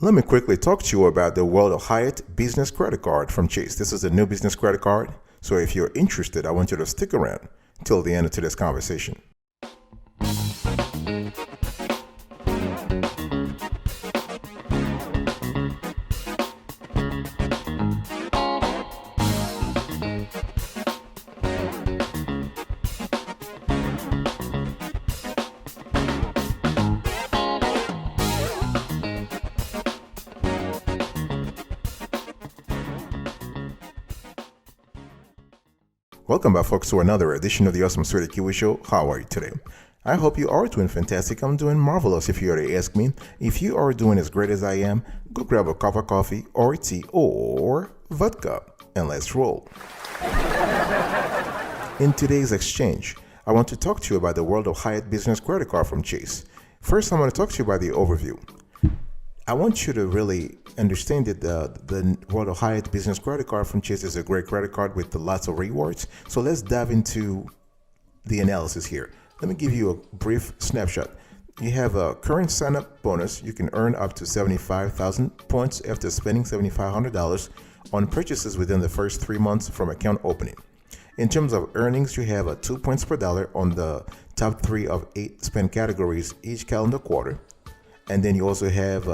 Let me quickly talk to you about the world of Hyatt business credit card from Chase. This is a new business credit card, so if you're interested, I want you to stick around till the end of today's conversation. Welcome back, folks, to another edition of the Awesome Sweetie Kiwi Show. How are you today? I hope you are doing fantastic. I'm doing marvelous if you were to ask me. If you are doing as great as I am, go grab a cup of coffee or tea or vodka and let's roll. In today's exchange, I want to talk to you about the world of Hyatt business credit card from Chase. First, I'm going to talk to you about the overview. I want you to really understand that the world of Hyatt business credit card from Chase is a great credit card with lots of rewards. So let's dive into the analysis here. Let me give you a brief snapshot. You have a current sign-up bonus. You can earn up to 75,000 points after spending $7,500 on purchases within the first 3 months from account opening. In terms of earnings, you have a 2 points per dollar on the top 3 of 8 spend categories each calendar quarter. And then you also have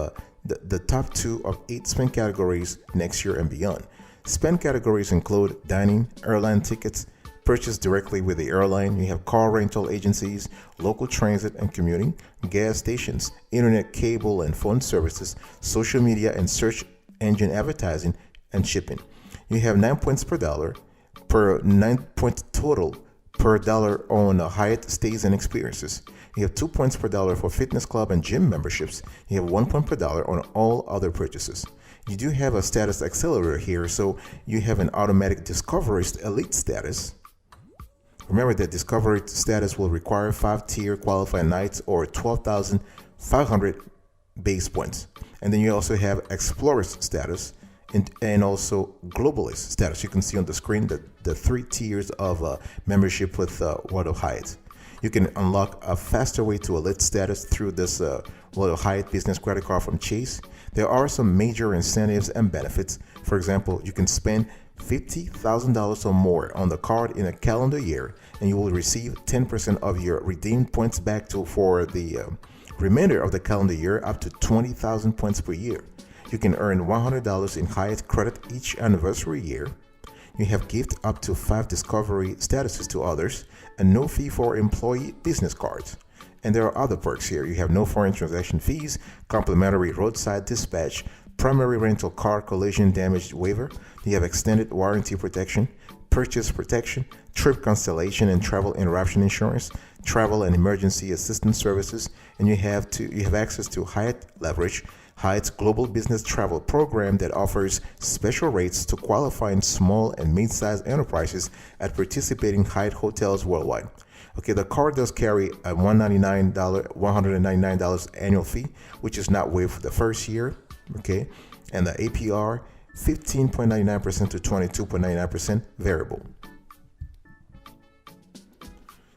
the top 2 of 8 spend categories next year and beyond. Spend categories include dining, airline tickets, purchased directly with the airline. You have car rental agencies, local transit and commuting, gas stations, internet, cable and phone services, social media and search engine advertising, and shipping. You have 9 points per dollar per 9 point total per dollar on Hyatt stays and experiences. You have 2 points per dollar for fitness club and gym memberships. You have 1 point per dollar on all other purchases. You do have a status accelerator here, so you have an automatic Discoverist Elite status. Remember that Discovery status will require 5-tier qualified nights or 12,500 base points. And then you also have Explorer's status and also Globalist status. You can see on the screen the 3 tiers of membership with World of Hyatt. You can unlock a faster way to elite status through this World of Hyatt business credit card from Chase. There are some major incentives and benefits. For example, you can spend $50,000 or more on the card in a calendar year, and you will receive 10% of your redeemed points back for the remainder of the calendar year, up to 20,000 points per year. You can earn $100 in Hyatt credit each anniversary year. You have gift up to 5 discovery statuses to others, and no fee for employee business cards. And there are other perks here. You have no foreign transaction fees, complimentary roadside dispatch, primary rental car collision damage waiver. You have extended warranty protection, purchase protection, trip cancellation and travel interruption insurance, travel and emergency assistance services, and you have access to Hyatt Leverage, Hyatt's global business travel program that offers special rates to qualifying small and mid-sized enterprises at participating Hyatt hotels worldwide. Okay, the card does carry a $199 annual fee, which is not waived for the first year. Okay, and the APR 15.99% to 22.99% variable.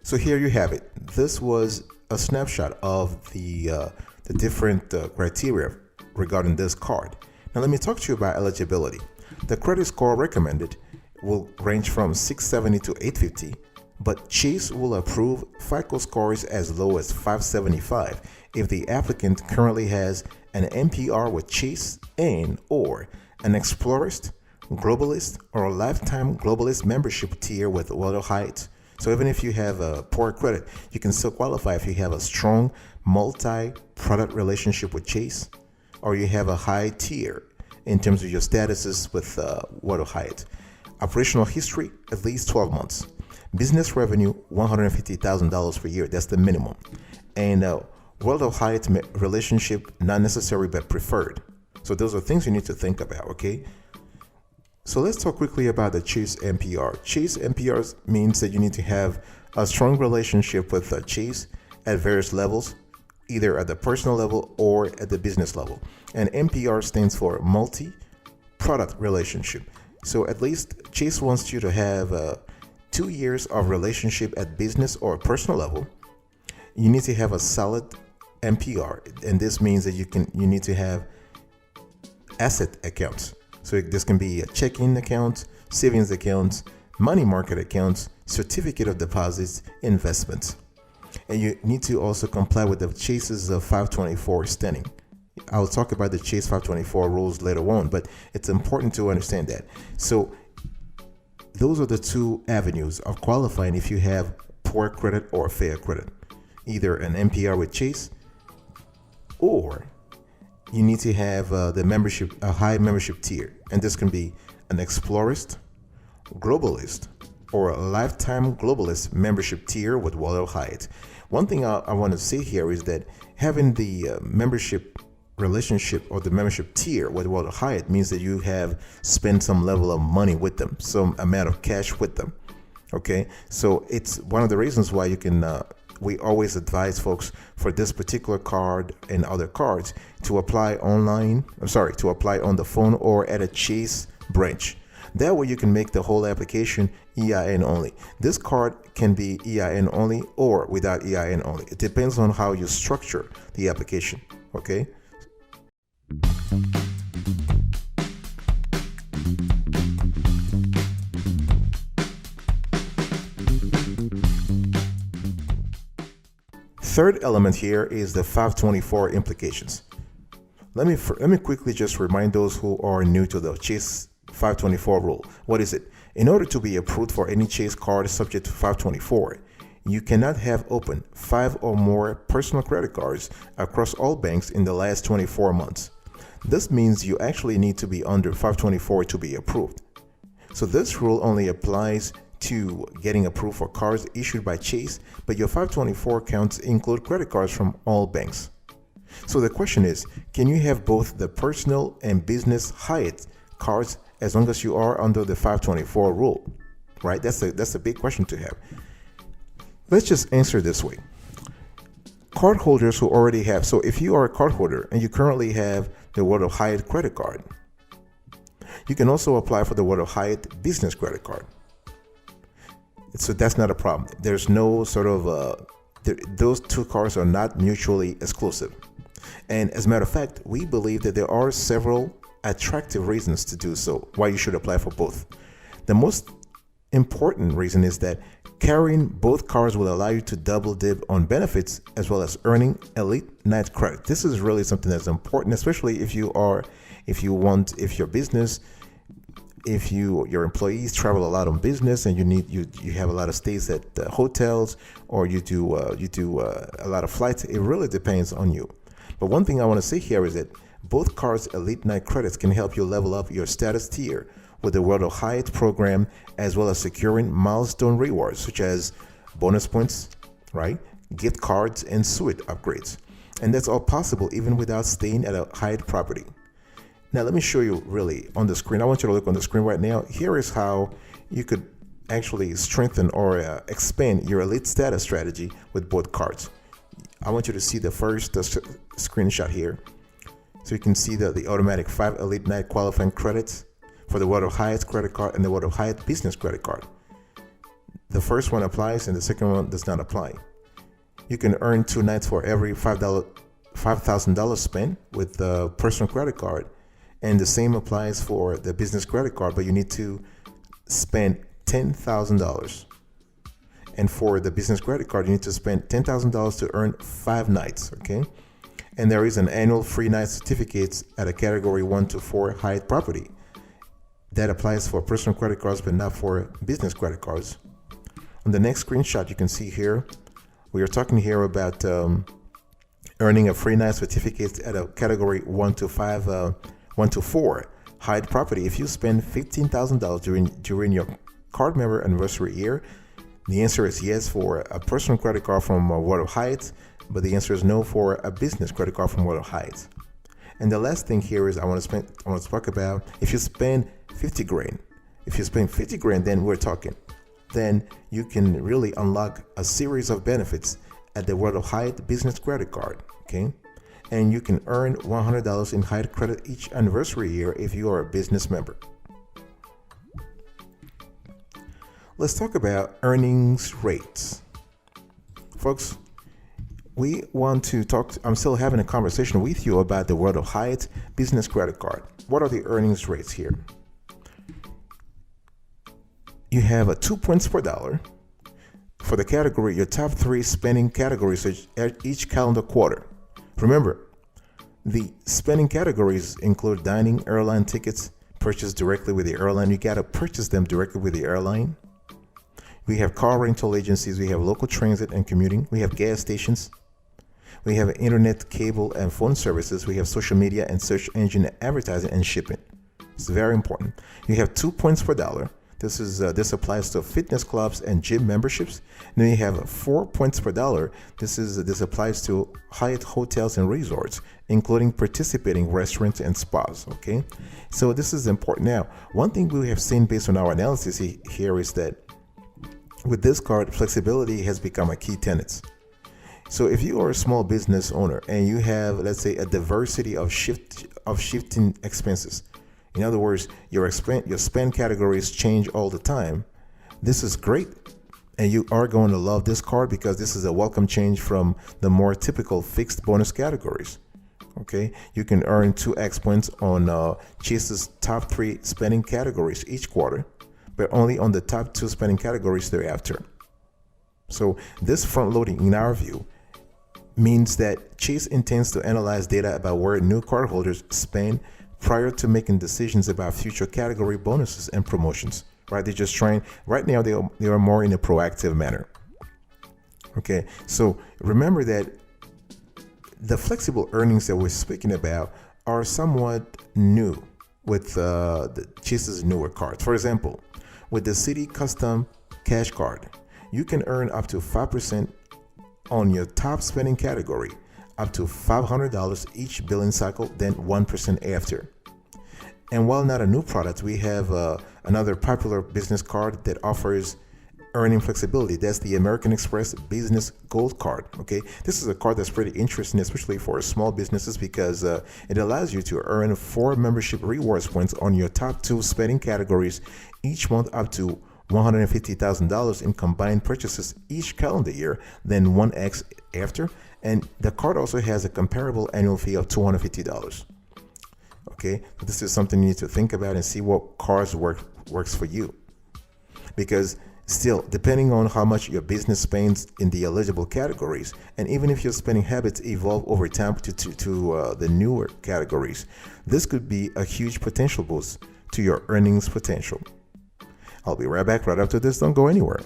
So here you have it. This was a snapshot of the different criteria regarding this card. Now let me talk to you about eligibility. The credit score recommended will range from 670 to 850, but Chase will approve Fico scores as low as 575 if the applicant currently has an NPR with Chase and or an Explorist, Globalist, or a lifetime Globalist membership tier with World of Hyatt. So even if you have a poor credit, you can still qualify if you have a strong multi-product relationship with Chase, or you have a high tier in terms of your statuses with World of Hyatt. Operational history, at least 12 months. Business revenue, $150,000 per year. That's the minimum. And World of Hyatt relationship, not necessary but preferred. So those are things you need to think about, okay? So let's talk quickly about the Chase NPR. Chase NPR means that you need to have a strong relationship with Chase at various levels, either at the personal level or at the business level. And NPR stands for multi-product relationship. So at least Chase wants you to have 2 years of relationship at business or personal level. You need to have a solid NPR, and this means that you need to have asset accounts. So this can be a checking account, savings accounts, money market accounts, certificate of deposits, investments. And you need to also comply with the Chase's 524 standing. I'll talk about the Chase 524 rules later on, but it's important to understand that. So those are the two avenues of qualifying if you have poor credit or fair credit. Either an MPR with Chase, or you need to have the membership, a high membership tier. And this can be an Explorist, Globalist, or a Lifetime Globalist membership tier with Walter Hyatt. One thing I want to say here is that having the membership relationship or the membership tier with Walter Hyatt means that you have spent some level of money with them, some amount of cash with them. Okay, so it's one of the reasons why you can we always advise folks for this particular card and other cards to apply online. To apply on the phone or at a Chase branch. That way you can make the whole application EIN only. This card can be EIN only or without EIN only. It depends on how you structure the application. Okay. Third element here is the 524 implications. Let me quickly just remind those who are new to the Chase 524 rule. What is it? In order to be approved for any Chase card subject to 524, you cannot have opened 5 or more personal credit cards across all banks in the last 24 months. This means you actually need to be under 524 to be approved. So this rule only applies to getting approved for cards issued by Chase, but your 524 counts include credit cards from all banks. So the question is, can you have both the personal and business Hyatt cards as long as you are under the 524 rule? Right? That's a big question to have. Let's just answer this way. Cardholders who already have, so if you are a cardholder and you currently have the World of Hyatt credit card, you can also apply for the World of Hyatt business credit card. So that's not a problem. There's no sort of, those two cards are not mutually exclusive. And as a matter of fact, we believe that there are several attractive reasons to do so, why you should apply for both. The most important reason is that carrying both cards will allow you to double dip on benefits as well as earning elite night credit. This is really something that's important, especially if your business, if your employees travel a lot on business and you have a lot of stays at hotels, or you do a lot of flights. It really depends on you. But one thing I want to say here is that both cards' elite night credits can help you level up your status tier with the World of Hyatt program, as well as securing milestone rewards such as bonus points, right, gift cards, and suite upgrades. And that's all possible even without staying at a Hyatt property. Now let me show you really on the screen. I want you to look on the screen right now. Here is how you could actually strengthen or expand your elite status strategy with both cards. I want you to see the first screenshot here. So you can see the automatic 5 elite night qualifying credits for the World of Hyatt credit card and the World of Hyatt business credit card. The first one applies and the second one does not apply. You can earn 2 nights for every $5,000 spent with the personal credit card. And the same applies for the business credit card, but you need to spend $10,000. And for the business credit card, you need to spend $10,000 to earn 5 nights, okay? And there is an annual free night certificates at a category 1 to 4 Hyatt property. That applies for personal credit cards, but not for business credit cards. On the next screenshot, you can see here, we are talking here about earning a free night certificate at a category 1 to 4 Hyatt property. If you spend $15,000 during your card member anniversary year, the answer is yes for a personal credit card from World of Hyatt, but the answer is no for a business credit card from World of Hyatt. And the last thing here is I want to talk about if you spend 50 grand. If you spend 50 grand, then we're talking. Then you can really unlock a series of benefits at the World of Hyatt business credit card, okay? And you can earn $100 in Hyatt credit each anniversary year if you are a business member. Let's talk about earnings rates. Folks, we want to talk. I'm still having a conversation with you about the world of Hyatt business credit card. What are the earnings rates here? You have a 2 points per dollar for the category, your top 3 spending categories each calendar quarter. Remember, the spending categories include dining, airline tickets, purchased directly with the airline. You got to purchase them directly with the airline. We have car rental agencies. We have local transit and commuting. We have gas stations. We have internet, cable, and phone services. We have social media and search engine advertising and shipping. It's very important. You have 2 points per dollar. This applies to fitness clubs and gym memberships. And then you have 4 points per dollar. This applies to Hyatt hotels and resorts, including participating restaurants and spas. Okay, so this is important. Now, one thing we have seen based on our analysis here is that with this card, flexibility has become a key tenet. So if you are a small business owner and you have, let's say, a diversity of shifting expenses, in other words, your spend categories change all the time, this is great. And you are going to love this card because this is a welcome change from the more typical fixed bonus categories. Okay, you can earn 2x points on Chase's top 3 spending categories each quarter, but only on the top 2 spending categories thereafter. So this front loading, in our view, means that Chase intends to analyze data about where new cardholders spend prior to making decisions about future category bonuses and promotions. Right? They're just trying, right now they are more in a proactive manner. Okay, so remember that the flexible earnings that we're speaking about are somewhat new with the Chase's newer cards. For example, with the Citi Custom Cash Card, you can earn up to 5% on your top spending category, up to $500 each billing cycle, then 1% after. And while not a new product, we have another popular business card that offers earning flexibility. That's the American Express Business Gold Card. Okay, this is a card that's pretty interesting, especially for small businesses, because it allows you to earn 4 membership rewards points on your top 2 spending categories each month, up to $150,000 in combined purchases each calendar year, then 1x after. And the card also has a comparable annual fee of $250. Okay, so this is something you need to think about and see what cards works for you. Because still, depending on how much your business spends in the eligible categories, and even if your spending habits evolve over time to the newer categories, this could be a huge potential boost to your earnings potential. I'll be right back right after this. Don't go anywhere.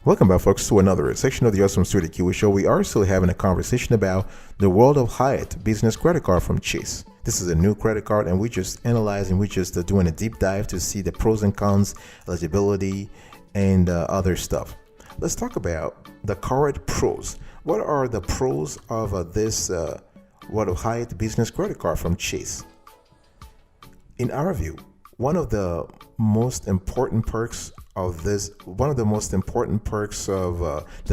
Welcome back, folks, to another section of the Awesome Studio Kiwi Show. We are still having a conversation about the world of Hyatt business credit card from Chase. This is a new credit card, and we just analyzing, we just doing a deep dive to see the pros and cons, eligibility, and other stuff. Let's talk about the card pros. What are the pros of this world of Hyatt business credit card from Chase? In our view, one of the most important perks of the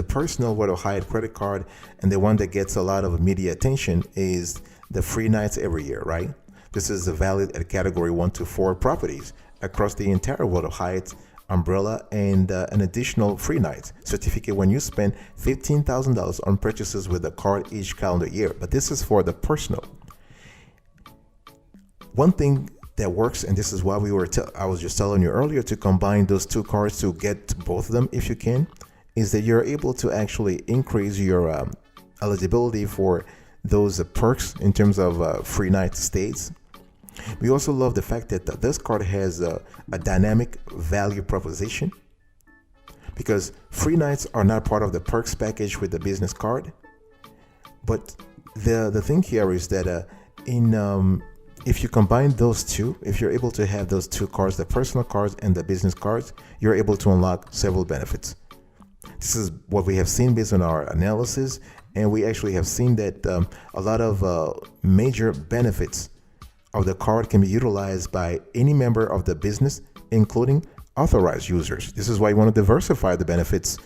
personal world of Hyatt credit card, and the one that gets a lot of media attention, is the free nights every year, right? This is valid at category 1 to 4 properties across the entire world of Hyatt umbrella, and an additional free night certificate when you spend $15,000 on purchases with the card each calendar year. But this is for the personal. One thing that works, and this is why I was just telling you earlier to combine those 2 cards to get both of them if you can, is that you're able to actually increase your eligibility for those perks in terms of free night stays. We also love the fact that this card has a dynamic value proposition, because free nights are not part of the perks package with the business card. But the thing here is that if you combine those two, if you're able to have those 2 cards, the personal cards and the business cards, you're able to unlock several benefits. This is what we have seen based on our analysis, and we actually have seen that a lot of major benefits of the card can be utilized by any member of the business, including authorized users. This is why you want to diversify the benefits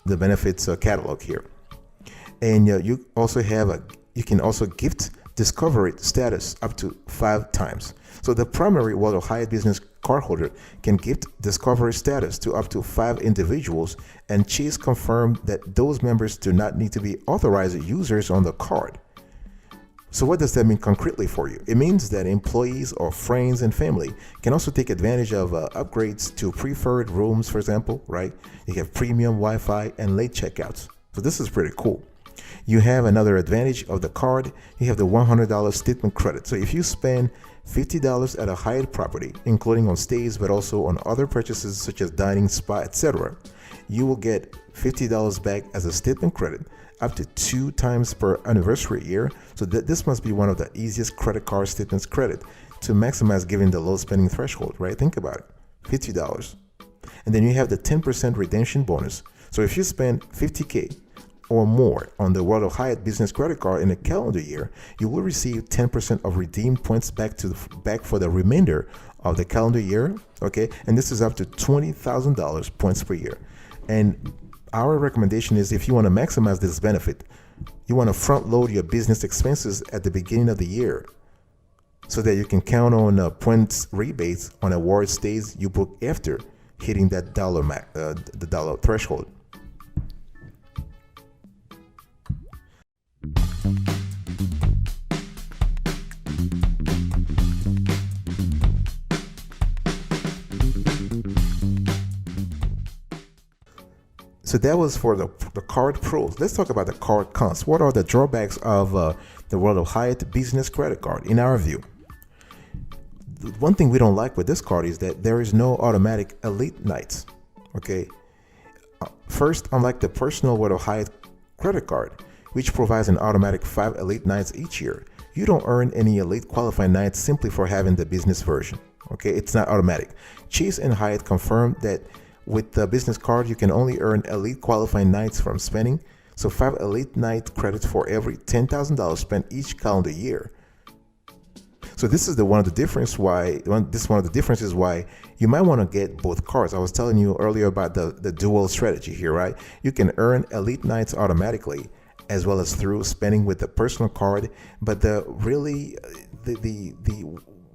the benefits catalog here. And you also have you can also gift discovery status up to 5 times. So the primary World of Hyatt business cardholder can gift discovery status to up to 5 individuals, and Chase confirmed that those members do not need to be authorized users on the card. So what does that mean concretely for you? It means that employees or friends and family can also take advantage of upgrades to preferred rooms, for example, right? You have premium Wi-Fi and late checkouts. So this is pretty cool. You have another advantage of the card. You have the $100 statement credit. So if you spend $50 at a Hyatt property, including on stays, but also on other purchases such as dining, spa, etc., you will get $50 back as a statement credit up to 2 times per anniversary year. So this must be one of the easiest credit card statements credit to maximize given the low spending threshold, right? Think about it, $50. And then you have the 10% redemption bonus. So if you spend $50K or more on the World of Hyatt business credit card in a calendar year, you will receive 10% of redeemed points back for the remainder of the calendar year. Okay, and this is up to $20,000 points per year. And our recommendation is, if you want to maximize this benefit, you want to front load your business expenses at the beginning of the year so that you can count on points rebates on award stays you book after hitting that the dollar threshold. So that was for the card pros. Let's talk about the card cons. What are the drawbacks of the World of Hyatt business credit card in our view? One thing we don't like with this card is that there is no automatic elite nights. Okay. First, unlike the personal World of Hyatt credit card, which provides an automatic 5 elite nights each year, you don't earn any elite qualifying nights simply for having the business version. Okay, it's not automatic. Chase and Hyatt confirmed that with the business card, you can only earn elite qualifying nights from spending. So 5 elite night credits for every $10,000 spent each calendar year. So this is one of the differences why you might want to get both cards. I was telling you earlier about the dual strategy here, right? You can earn elite nights automatically as well as through spending with the personal card. But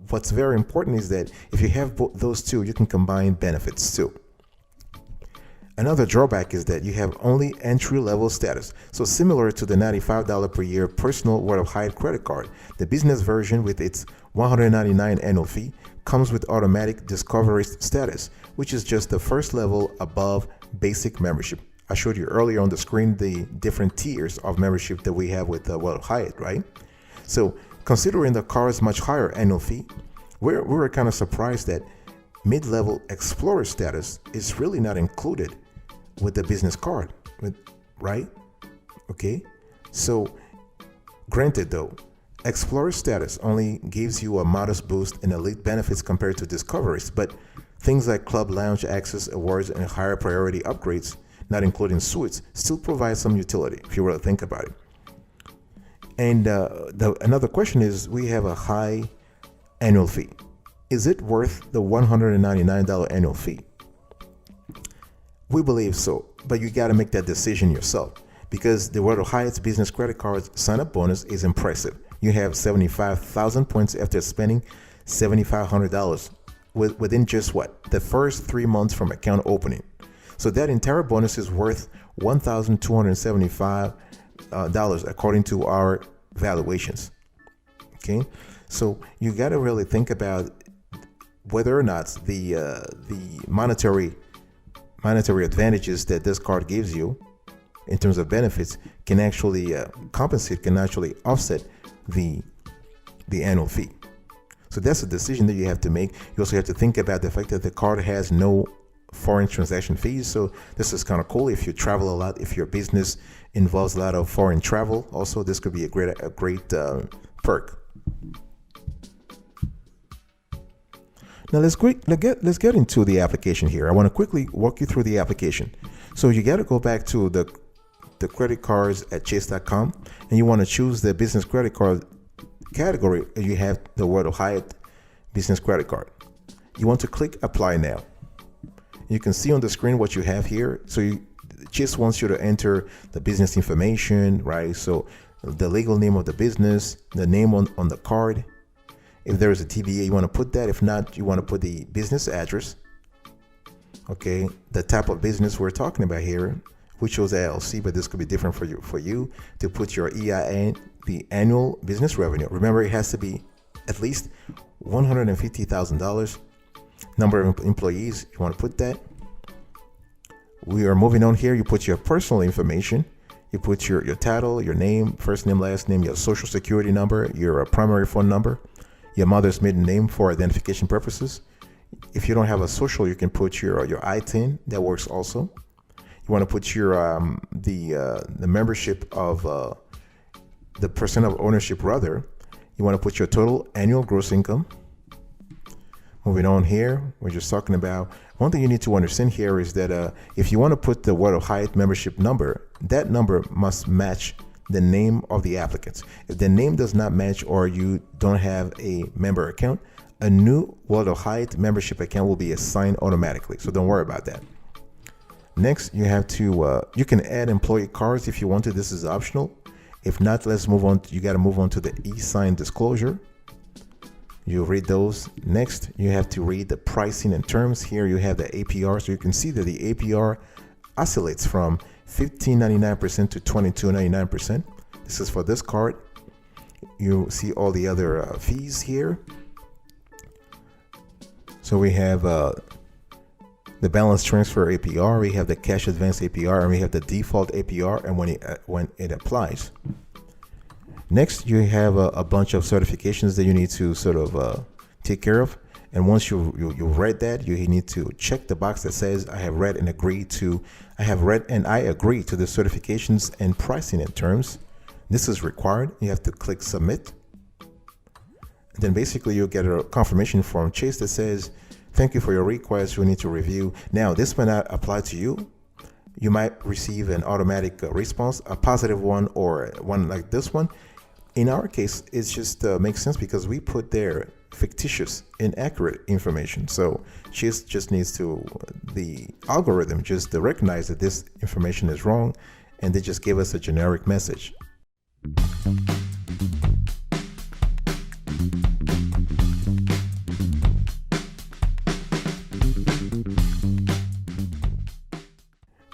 what's very important is that if you have those two, you can combine benefits too. Another drawback is that you have only entry-level status. So similar to the $95 per year personal World of Hyatt credit card, the business version with its $199 annual fee comes with automatic discovery status, which is just the first level above basic membership. I showed you earlier on the screen the different tiers of membership that we have with the World of Hyatt, right? So considering the card's much higher annual fee, we were kind of surprised that mid-level Explorer status is really not included with the business card, right? Okay, so granted though, Explorer status only gives you a modest boost in elite benefits compared to Discoveries, but things like club lounge access, awards, and higher priority upgrades, not including suites, still provide some utility if you were to think about it. And another question is, we have a high annual fee. Is it worth the $199 annual fee? We believe so, but you got to make that decision yourself, because the World of Hyatt's business credit card's sign-up bonus is impressive. You have 75,000 points after spending $7,500 within just the first 3 months from account opening. So that entire bonus is worth $1,275 according to our valuations. Okay, so you got to really think about whether or not the monetary advantages that this card gives you in terms of benefits can actually compensate, can actually offset the annual fee. So that's a decision that you have to make. You also have to think about the fact that the card has no foreign transaction fees. So this is kind of cool if you travel a lot, if your business involves a lot of foreign travel. Also, this could be a great perk. Now let's get into the application here. I want to quickly walk you through the application. So you got to go back to the credit cards at chase.com, and you want to choose the business credit card category. You have the World of Hyatt business credit card. You want to click apply now. You can see on the screen what you have here. So Chase wants you to enter the business information, right? So the legal name of the business, the name on the card. If there is a TBA, you want to put that. If not, you want to put the business address. Okay, the type of business we're talking about here, we chose LLC, but this could be different for you. For you to put your EIN, the annual business revenue. Remember, it has to be at least $150,000. Number of employees, you want to put that. We are moving on here. You put your personal information. You put your title, your name, first name, last name, your social security number, your primary phone number, your mother's maiden name for identification purposes. If you don't have a social, you can put your ITIN. That works also. You want to put your the membership of the percent of ownership rather. You want to put your total annual gross income. Moving on here, we're just talking about one thing you need to understand here is that if you want to put the World of Hyatt membership number, that number must match the name of the applicants. If the name does not match or you don't have a member account, a new World of Hyatt membership account will be assigned automatically. So don't worry about that. Next, you have to you can add employee cards if you want to. This is optional. If not, let's move on. You got to move on to the e-sign disclosure. You read those. Next, you have to read the pricing and terms. Here you have the APR. So you can see that the APR oscillates from 15.99% to 22.99%. This is for this card. You see all the other fees here. So we have the balance transfer APR, we have the cash advance APR, and we have the default APR and when it applies. Next, you have a bunch of certifications that you need to sort of take care of. And once you read that, you need to check the box that says I have read and agreed to, I agree to the certifications and pricing and terms. This is required. You have to click submit. And then basically you'll get a confirmation from Chase that says, thank you for your request. We need to review. Now, this may not apply to you. You might receive an automatic response, a positive one or one like this one. In our case, it just makes sense because we put there fictitious, inaccurate information. So Chase just needs to, the algorithm just to recognize that this information is wrong, and they just give us a generic message.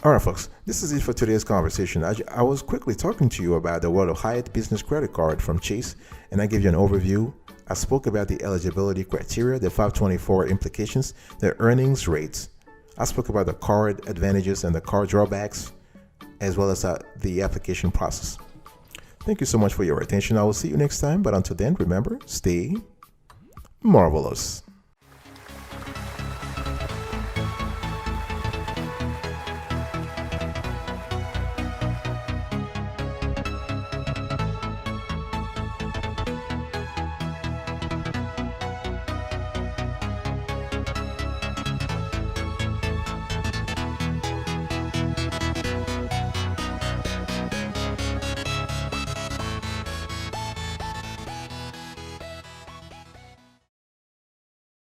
All right, folks, this is it for today's conversation. I was quickly talking to you about the World of Hyatt business credit card from Chase, and I gave you an overview. I spoke about the eligibility criteria, the 524 implications, the earnings rates. I spoke about the card advantages and the card drawbacks, as well as the application process. Thank you so much for your attention. I will see you next time, but until then, remember, stay marvelous.